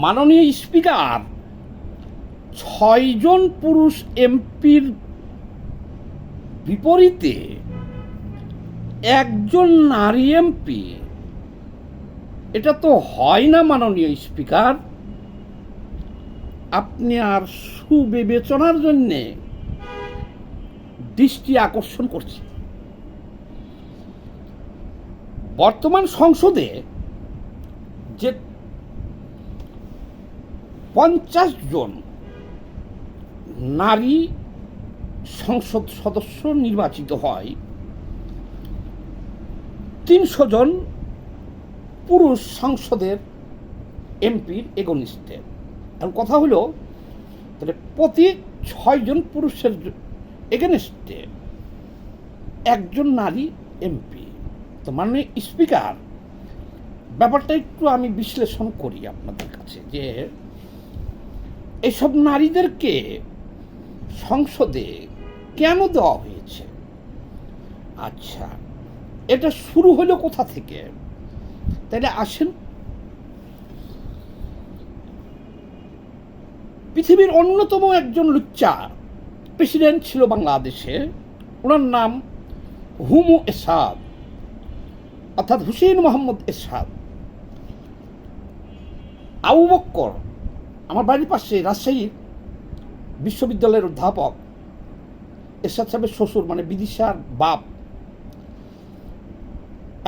মাননীয় স্পিকার 6 জন পুরুষ এমপির বিপরীতে একজন নারী এমপি, এটা তো হয় না মাননীয় স্পিকার। আপনি আর সুবিবেচনার জন্যে দৃষ্টি আকর্ষণ করছি। বর্তমান সংসদে যে 50 জন নারী সংসদ সদস্য নির্বাচিত হয়, 300 জন পুরুষ সংসদের এমপির এগনিস্টে। আর কথা হলো তাহলে প্রতি 6 জন পুরুষের এগেনস্টে একজন নারী এমপি। তো মাননীয় স্পিকার, ব্যাপারটা একটু আমি বিশ্লেষণ করি আপনাদের কাছে যে এইসব নারীদেরকে সংসদে কেন দেওয়া হয়েছে। আচ্ছা, এটা শুরু হলো কোথা থেকে? তাহলে আসেন, পৃথিবীর অন্যতম একজন লুচ্চা প্রেসিডেন্ট ছিল বাংলাদেশে, ওনার নাম হুমু এরশাদ, অর্থাৎ হুসেইন মোহাম্মদ এরশাদ। আবু বক্কর, আমার বাড়ির পাশে রাজশাহীর বিশ্ববিদ্যালয়ের অধ্যাপক, এরশাদ সাহেবের শ্বশুর মানে বিদিশার বাপ,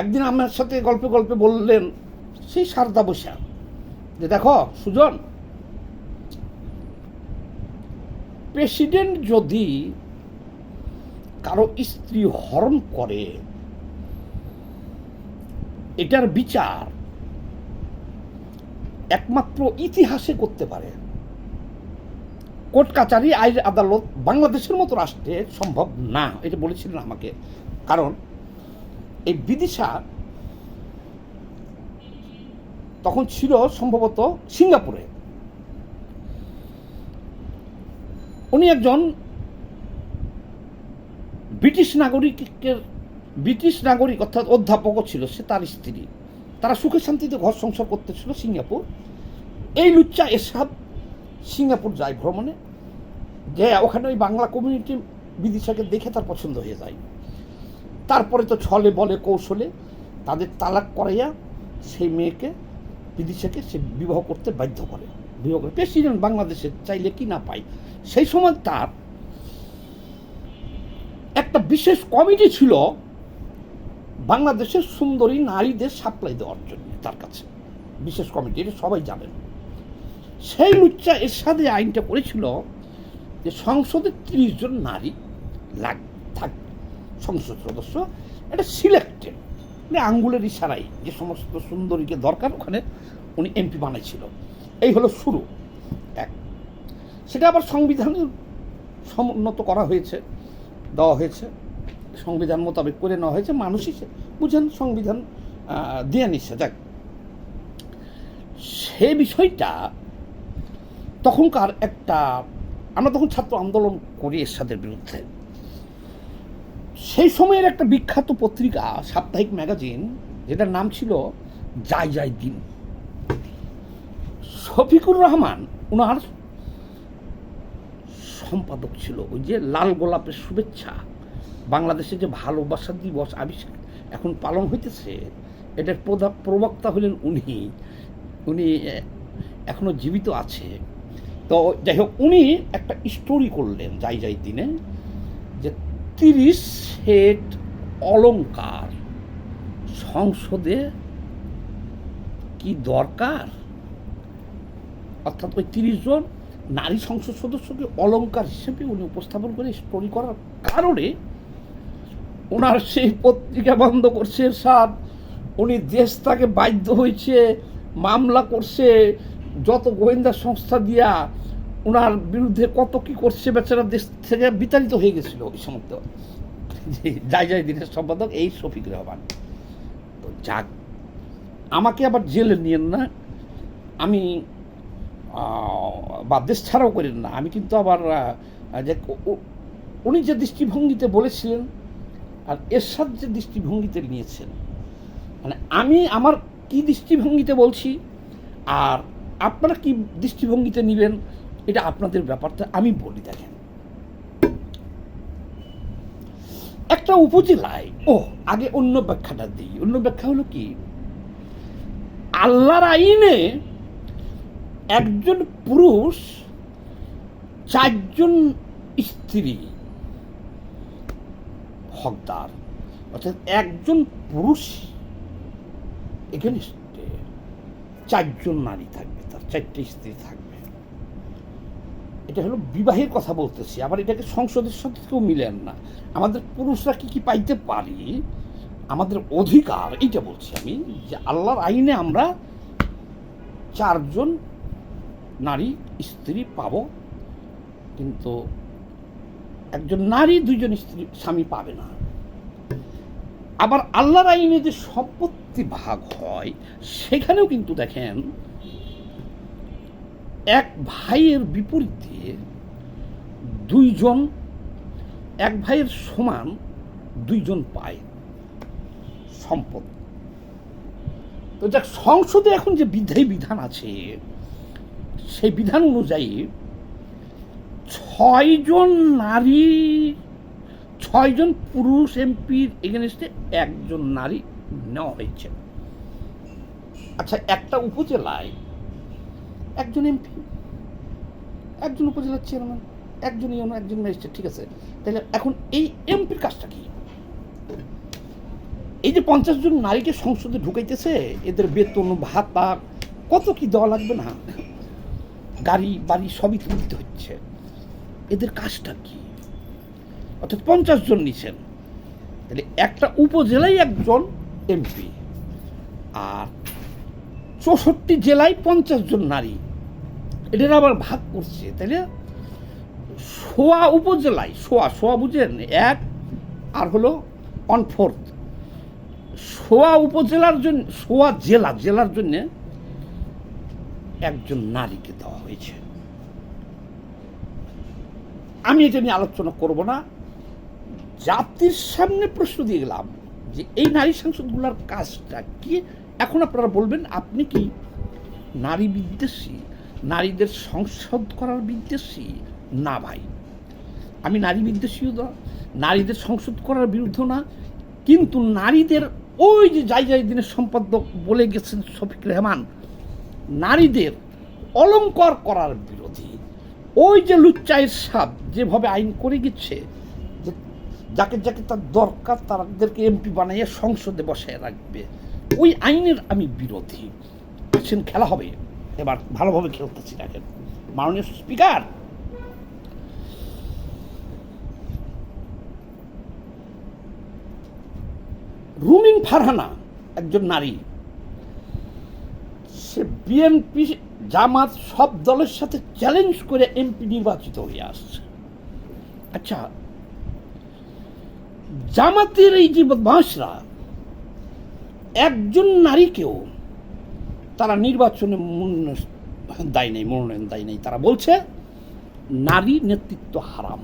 একদিন আমার সাথে গল্পে গল্পে বললেন, সেই সারদা বসা, যে দেখো সুজন, প্রেসিডেন্ট যদি কারো স্ত্রী হরণ করে, এটার বিচার একমাত্র ইতিহাসে করতে পারে। কোর্ট কাচারি, আইন আদালত বাংলাদেশের মতো রাষ্ট্রে সম্ভব না, এটা বলেছিলেন আমাকে। কারণ এই বিদিশা তখন ছিল সম্ভবত সিঙ্গাপুরে। উনি একজন ব্রিটিশ নাগরিক অর্থাৎ অধ্যাপকও ছিল, সে তার স্ত্রী, তারা সুখে শান্তিতে ঘর সংসার করতেছিল সিঙ্গাপুর। এই লুচ্চা এরশাদ সিঙ্গাপুর যায় ভ্রমণে, যে ওখানে ওই বাংলা কমিউনিটি বিদিশাকে দেখে তার পছন্দ হয়ে যায়। তারপরে তো ছলে বলে কৌশলে তাদের তালাক করাইয়া সেই মেয়েকে, বিদিশাকে সে বিবাহ করতে বাধ্য করে। বিবাহ করে প্রেসিডেন্ট বাংলাদেশে চাইলে কি না পায়। সেই সময় তার একটা বিশেষ কমিটি ছিল বাংলাদেশের সুন্দরী নারীদের সাপ্লাই দেওয়ার জন্য, তার কাছে বিশেষ কমিটি, এটা সবাই জানেন। সেই লুচ্চা এরশাদে আইনটা করেছিল যে সংসদে 30 জন নারী থাকবে সংসদ সদস্য, এটা সিলেক্টেড, মানে আঙ্গুলের ইশারাই যে সমস্ত সুন্দরীকে দরকার ওখানে উনি এমপি বানাইছিল। এই হলো শুরু এক। সেটা আবার সংবিধানে সমুন্নত করা হয়েছে, দেওয়া হয়েছে, সংবিধান মোতাবেক করে নেওয়া হয়েছে। মানুষই বুঝেন সংবিধান দিয়ে নিচ্ছে। যাক, সে বিষয়টা তখনকার একটা, আমরা তখন ছাত্র আন্দোলন করি এরশাদের বিরুদ্ধে। সেই সময়ের একটা বিখ্যাত পত্রিকা, সাপ্তাহিক ম্যাগাজিন, যেটার নাম ছিল যাই যাই দিন, শফিকুর রহমান ওনার সম্পাদক ছিল। ওই যে লাল গোলাপের শুভেচ্ছা, বাংলাদেশে যে ভালোবাসা দিবস আবিষ্কার এখন পালন হইতেছে, এটার প্রবক্তা হলেন উনি এখনো জীবিত আছে। তো যাই হোক, উনি একটা স্টোরি করলেন যাই যাই দিনে, যে 30 সেট অলংকার সংসদে কি দরকার। অর্থাৎ ওই 30 জন নারী সংসদ সদস্যকে অলংকার হিসেবে উনি উপস্থাপন করে স্টোরি করার কারণে ওনার সেই পত্রিকা বন্ধ করছে এরশাদ। উনি দেশ তাকে বাধ্য হয়েছে, মামলা করছে, যত গোয়েন্দা সংস্থা দিয়া ওনার বিরুদ্ধে কত কি করছে, বেচারা দেশ থেকে বিতাড়িত হয়ে গেছিল ওই সময়। তো যাই যাই দিনের সম্পাদক এই শফিক রহমান। তো যাক, আমাকে আবার জেলে নিয়েন না, আমি বা দেশ ছাড়াও করেন না। আমি কিন্তু আবার যে উনি যে দৃষ্টিভঙ্গিতে বলেছিলেন আর এরশাদ যে দৃষ্টিভঙ্গিতে নিয়েছেন, মানে আমি আমার কি দৃষ্টিভঙ্গিতে বলছি আর আপনারা কি দৃষ্টিভঙ্গিতে নেবেন এটা আপনাদের ব্যাপারটা। আমি বলি দেখেন, একটা উপজেলায় আগে অন্য ব্যাখ্যাটা দিই। অন্য ব্যাখ্যা হলো কি, আল্লাহর আইনে একজন পুরুষ 4 জন স্ত্রী হকদার, অর্থাৎ একজন পুরুষ এখানে 4 জন নারী থাকবে, তার 4টে স্ত্রী থাকবে। এটা হলো বিবাহের কথা বলতেছি, আবার এটাকে সংসদের সাথে কেউ মিলেন না। আমাদের পুরুষরা কি কি পাইতে পারি, আমাদের অধিকার, এইটা বলছি আমি, যে আল্লাহর আইনে আমরা 4 জন নারী স্ত্রী পাব, কিন্তু একজন নারী 2 জন স্ত্রী স্বামী পাবে না। আবার আল্লাহর আইনে যে সম্পত্তি ভাগ হয় সেখানেও কিন্তু দেখেন, এক ভাইয়ের বিপরীতে 2 জন, এক ভাইয়ের সমান 2 জন পায় সম্পদ। তো যাক, সংসদে এখন যে বিধান আছে সেই বিধান অনুযায়ী 6 জন নারী, 6 জন পুরুষ এমপির এগেনস্টে 1 জন নারী নেওয়া হয়েছে। আচ্ছা, একটা উপজেলায় 1 জন এমপি, 1 জন উপজেলার চেয়ারম্যান, 1 জন ইউনো, 1 জন ম্যাজিস্ট্রেট, ঠিক আছে। তাহলে এখন এই এমপির কাজটা কি? এই যে 50 জন নারীকে সংসদে ঢুকাইতেছে, এদের বেতন ভাতা কত কি দেওয়া লাগবে না, গাড়ি বাড়ি সবই তুলতে হচ্ছে, এদের কাজটা কি? অর্থাৎ 50 জন নিছেন, তাহলে একটা উপজেলায় 1 জন এমপি, আর 64 জেলায় 50 জন নারী, এদের আবার ভাগ করছে। তাহলে সোয়া উপজেলায়, সোয়া বুঝেন, 1 আর হলো 1/4, সোয়া উপজেলার জন্য, সোয়া জেলার জন্য 1 জন নারীকে দেওয়া হয়েছে। আমি এটা নিয়ে আলোচনা করব না, জাতির সামনে প্রশ্ন দিয়ে গেলাম যে এই নারী সংসদগুলোর কাজটা কি। এখন আপনারা বলবেন, আপনি কি নারী বিদ্বেষী, নারীদের সংসদ করার বিদ্বেষী? না ভাই, আমি নারী বিদ্বেষীও না, নারীদের সংসদ করার বিরুদ্ধে না, কিন্তু নারীদের ওই যে যাই দিনের সম্পাদক বলে গেছেন শফিক রেহমান, নারীদের অলংকার করার বিরোধী। ওই যে লুচ্চায়ের সাপ যেভাবে আইন করে গেছে, যে যাকে যাকে তার দরকার তাদেরকে এমপি বানাইয়া সংসদে বসায় রাখবে, ওই আইনের আমি বিরোধী। আছেন, খেলা হবে এবার, ভালোভাবে খেলতেছি। দেখেন মাননীয় স্পিকার, রুমিন ফারহানা একজন নারী, সে বিএনপি জামাত সব দলের সাথে চ্যালেঞ্জ করে এমপি নির্বাচিত হয়ে আসছে। আচ্ছা, জামাতের এই যে বদমাশরা একজন নারীকেও তারা নির্বাচনে মনোনয়ন দেয় নাই। তারা বলছে নারী নেতৃত্ব হারাম।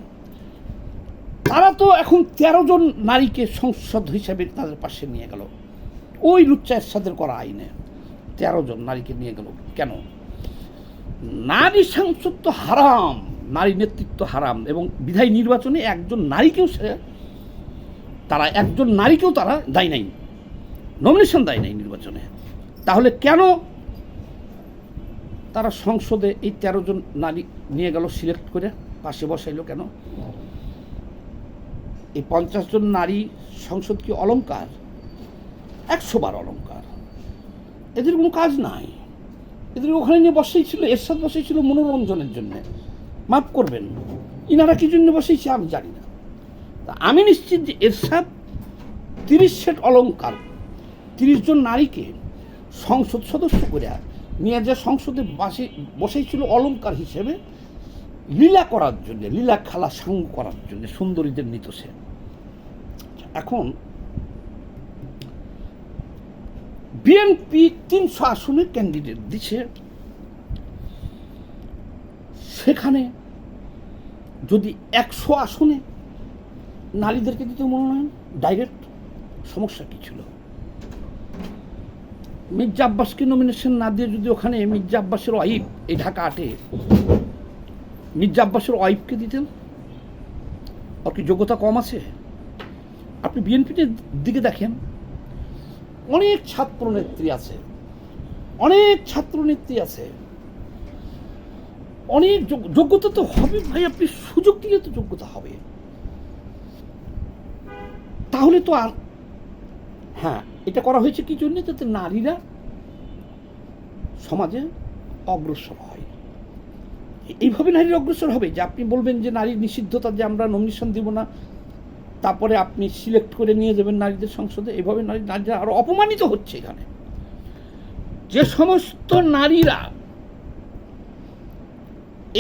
তারা তো এখন 13 জন নারীকে সংসদ হিসেবে তাদের পাশে নিয়ে গেল, ওই লুচ্চা এরশাদের করা আইনে 13 জন নারীকে নিয়ে গেল। কেন? নারী সংসদ তো হারাম, নারী নেতৃত্ব হারাম, এবং বিধায়ী নির্বাচনে একজন নারীকেও তারা দেয় নাই, নমিনেশন দেয় নাই নির্বাচনে। তাহলে কেন তারা সংসদে এই 13 জন নারী নিয়ে গেল সিলেক্ট করে পাশে বসাইলো কেন? এই 50 জন নারী সংসদ কি অলংকার? 100 বার অলংকার। এদের কোনো কাজ নাই, এদের ওখানে নিয়ে বসেছিল, এরশাদ বসেছিল মনোরঞ্জনের জন্য। মাফ করবেন, ইনারা কি জন্য বসেছে আমি জানি না। তা আমি নিশ্চিত যে এরশাদ 30 সেট অলংকার, 30 জন নারীকে সংসদ সদস্য করে নিয়ে যা সংসদে বসেছিল অলংকার হিসেবে, লীলা করার জন্য, লীলা খেলা সাঙ্গ করার জন্য সুন্দরীদের নিত সে। এখন বিএনপি 300 আসনে ক্যান্ডিডেট দিচ্ছে, সেখানে যদি 100 আসনে নারীদেরকে দিতে মনোনয়ন ডাইরেক্ট, সমস্যা কি ছিল? মির্জা আব্বাসকে নমিনেশন না দিয়ে যদি ওখানে মির্জা আব্বাসের ওয়াইফ এই ঢাকা 8-এ মির্জা আব্বাসের ওয়াইফকে দিতেন, ওর কি যোগ্যতা কম আছে? আপনি বিএনপির দিকে দেখেন, অনেক ছাত্রনেত্রী আছে, অনেক যোগ্যতা তো হবে ভাই, আপনি সুযোগ দিলে তো যোগ্যতা হবে। তাহলে তো আর হ্যাঁ, এটা করা হয়েছে কি জন্য? যাতে নারীরা সমাজে অগ্রসর হয়। এইভাবে নারীর অগ্রসর হবে যে আপনি বলবেন যে নারীর নিষিদ্ধতা, যে আমরা নমিনেশন দিব না, তারপরে আপনি সিলেক্ট করে নিয়ে যাবেন নারীদের সংসদে। এইভাবে নারীরা আরো অপমানিত হচ্ছে। এখানে যে সমস্ত নারীরা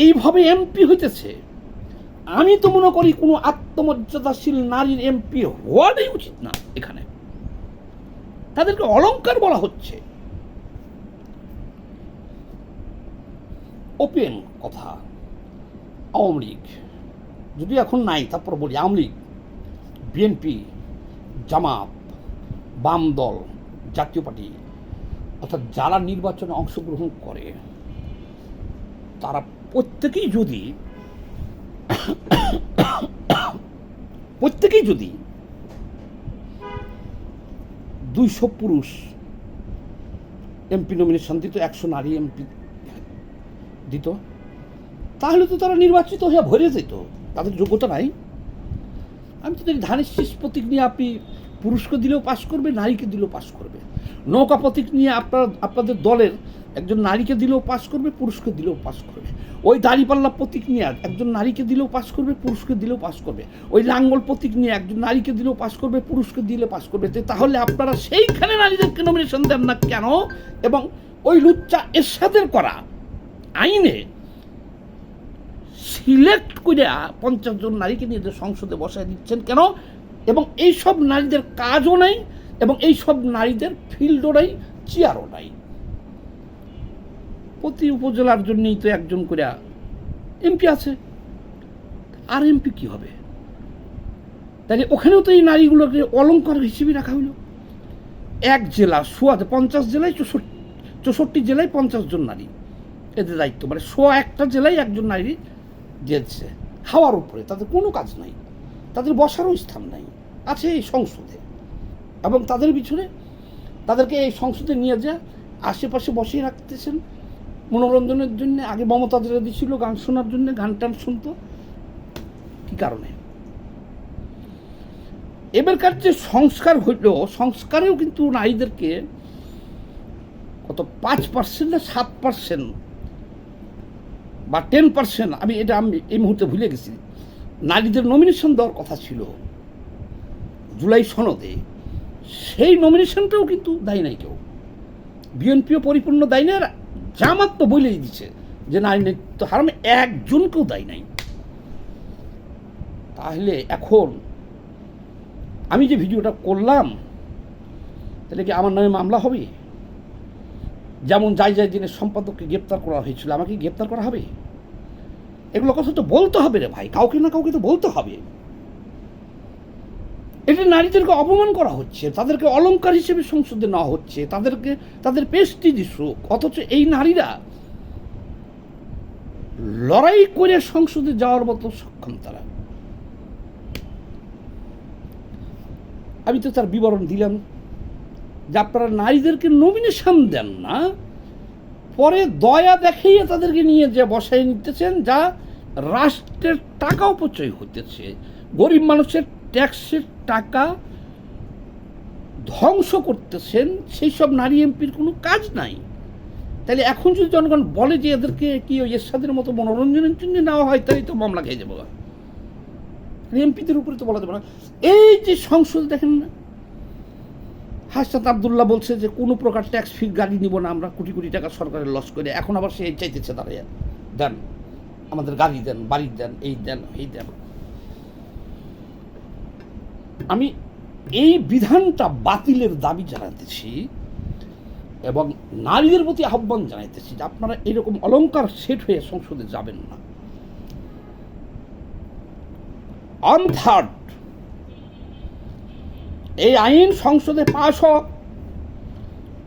এইভাবে এমপি হইতেছে, আমি তো মনে করি কোনো আত্মমর্যাদাশীল নারীর এমপি হওয়াটাই উচিত না। এখানে তাদেরকে অলংকার বলা হচ্ছে। ওপেন কথা, আওয়ামী লীগ যদি এখন নাই, তারপর বলি আওয়ামী লীগ, বিএনপি, জামাত, বাম দল, জাতীয় পার্টি, অর্থাৎ যারা নির্বাচনে অংশগ্রহণ করে, তারা প্রত্যেকেই যদি 200 পুরুষ এমপি নমিনেশন দিত, 100 নারী এমপি দিত, তাহলে তো তারা নির্বাচিত হয়ে ভরে যেত। তাদের যোগ্যতা নাই। আমি তো দেখি ধানের শীষ প্রতীক নিয়ে আপনি পুরুষকে দিলেও পাশ করবে, নারীকে দিলেও পাশ করবে। নৌকা প্রতীক নিয়ে আপনাদের দলের একজন নারীকে দিলেও পাশ করবে, পুরুষকে দিলেও পাশ করবে। ওই দাড়িপাল্লা প্রতীক নিয়ে একজন নারীকে দিলেও পাশ করবে, পুরুষকে দিলেও পাশ করবে। ওই লাঙ্গল প্রতীক নিয়ে একজন নারীকে দিলেও পাশ করবে, পুরুষকে দিলে পাশ করবে। তাহলে আপনারা সেইখানে নারীদেরকে নমিনেশন দেন না কেন? এবং ওই লুচ্চা এরশাদের করা আইনে সিলেক্ট করে 50 জন নারীকে নিয়ে সংসদে বসায় দিচ্ছেন কেন? এবং এইসব নারীদের কাজও নাই, এবং এইসব নারীদের ফিল্ডও নাই, চেয়ারও নাই। প্রতি উপজেলার জন্যই তো একজন করে এমপি আছে, আর এমপি কি হবে? তাহলে ওখানেও তো এই নারীগুলোকে অলংকার হিসেবে রাখা হলো। এক জেলা 50 জেলায় 64 জেলায় 50 জন নারী, এদের দায়িত্ব। মানে 100টা জেলায় একজন নারী দিয়েছে হাওয়ার উপরে, তাদের কোনো কাজ নাই, তাদের বসারও স্থান নাই, আছে এই সংসদে। এবং তাদের পিছনে তাদেরকে এই সংসদে নিয়ে যা আশেপাশে বসিয়ে রাখতেছেন মনোরঞ্জনের জন্য। আগে মমতা দিদি ছিল গান শোনার জন্য, গান টান শুনতো। কি কারণে? এবারকার যে সংস্কার হইল, সংস্কারেও কিন্তু নারীদেরকে কত 5% না 7% বা 10%, আমি এই মুহূর্তে ভুলে গেছি, নারীদের নমিনেশন দেওয়ার কথা ছিল জুলাই সনদে। সেই নমিনেশনটাও কিন্তু দেয় নাই কেউ। বিএনপিও পরিপূর্ণ দেয় না, জামাত তো বলেই দিচ্ছে যে নারী নেতৃত্ব হারামে, একজনকেও দেয় নাই। তাহলে এখন আমি যে ভিডিওটা করলাম, তাহলে কি আমার নামে মামলা হবে? যেমন যাই দিনের সম্পাদককে গ্রেপ্তার করা হয়েছিল, আমাকে গ্রেপ্তার করা হবে? এগুলো কথা তো বলতে হবে রে ভাই, কাউকে না কাউকে তো বলতে হবে। এটা নারীদেরকে অপমান করা হচ্ছে, তাদেরকে অলংকার হিসেবে সংসদে নেওয়া হচ্ছে, তাদেরকে তাদের প্রেস্টিজ ইস্যু। অথচ এই নারীরা লড়াই করে সংসদে যাওয়ার মতো সক্ষম তারা। আমি তো তার বিবরণ দিলাম যে আপনারা নারীদেরকে নমিনেশন দেন না, পরে দয়া দেখিয়ে তাদেরকে নিয়ে যে বসায় নিতেছেন, যা রাষ্ট্রের টাকা অপচয় হতেছে, গরিব মানুষের ট্যাক্সের টাকা ধ্বংস করতেছেন। সেই সব নারী এমপির কোনো কাজ নাই। তাহলে এখন যদি জনগণ বলে যে এদেরকে কি ওই এরশাদের মতো মনোরঞ্জনের জন্য নেওয়া হয়, তাই তো মামলা খেয়ে যাবো। এমপিদের উপরে তো বলা যাবে না। এই যে সংসদ দেখেন না, হাসনাত আবদুল্লাহ বলছে যে কোনো প্রকার ট্যাক্স ফ্রি গাড়ি নিব না আমরা, কোটি কোটি টাকা সরকারের লস করে। এখন আবার সে চাইতেছে দাঁড়িয়ে দেন, আমাদের গাড়ি দেন, বাড়ি দেন, এই দেন, এই দেন। আমি এই বিধানটা বাতিলের দাবি জানাতেছি এবং নারীদের প্রতি আহ্বান জানাইতেছি যে আপনারা এরকম অলংকার সেট হয়ে সংসদে যাবেন না। অন থার্ড, এই আইন সংসদে পাশ হোক,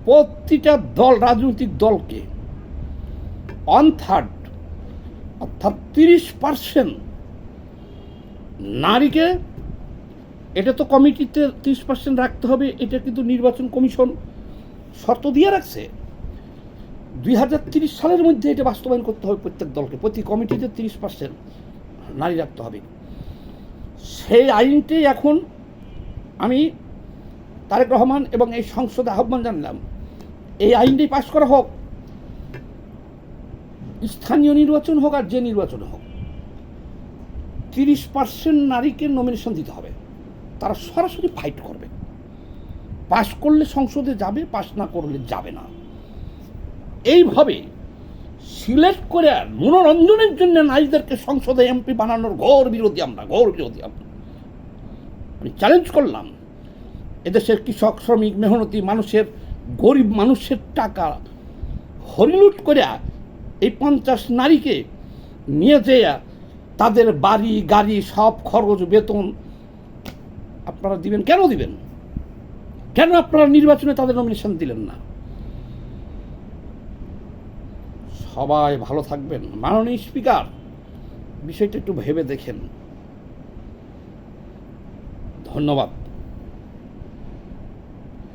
প্রতিটা দল, রাজনৈতিক দলকে 1/3 অর্থাৎ 30% নারীকে, এটা তো কমিটিতে 30% রাখতে হবে, এটা কিন্তু নির্বাচন কমিশন শর্ত দিয়ে রাখছে। 2030 সালের মধ্যে এটা বাস্তবায়ন করতে হবে প্রত্যেক দলকে, প্রতি কমিটিতে 30% নারী রাখতে হবে। সেই আইনটি এখন আমি তারেক রহমান এবং এই সংসদে আহ্বান জানলাম, এই আইনটি পাশ করা হোক, স্থানীয় নির্বাচন হোক আর যে নির্বাচন হোক, 30% নারীকে নমিনেশন দিতে হবে। তারা সরাসরি ফাইট করবে, পাশ করলে সংসদে যাবে, পাশ না করলে যাবে না। এইভাবে সিলেক্ট করে মনোরঞ্জনের জন্য নারীদেরকে সংসদে এমপি বানানোর ঘোর বিরোধী আমরা। আমি চ্যালেঞ্জ করলাম, এদেশের কৃষক, শ্রমিক, মেহনতি মানুষের, গরিব মানুষের টাকা হরিলুট করে এই 50 নারীকে নিয়ে যেয়ে তাদের বাড়ি গাড়ি সব খরচ বেতন আপনারা দিবেন? কেন দিবেন? কেন আপনারা নির্বাচনে তাদের নমিনেশন দিলেন না? সবাই ভালো থাকবেন। মাননীয় স্পিকার, বিষয়টা একটু ভেবে দেখেন। ধন্যবাদ।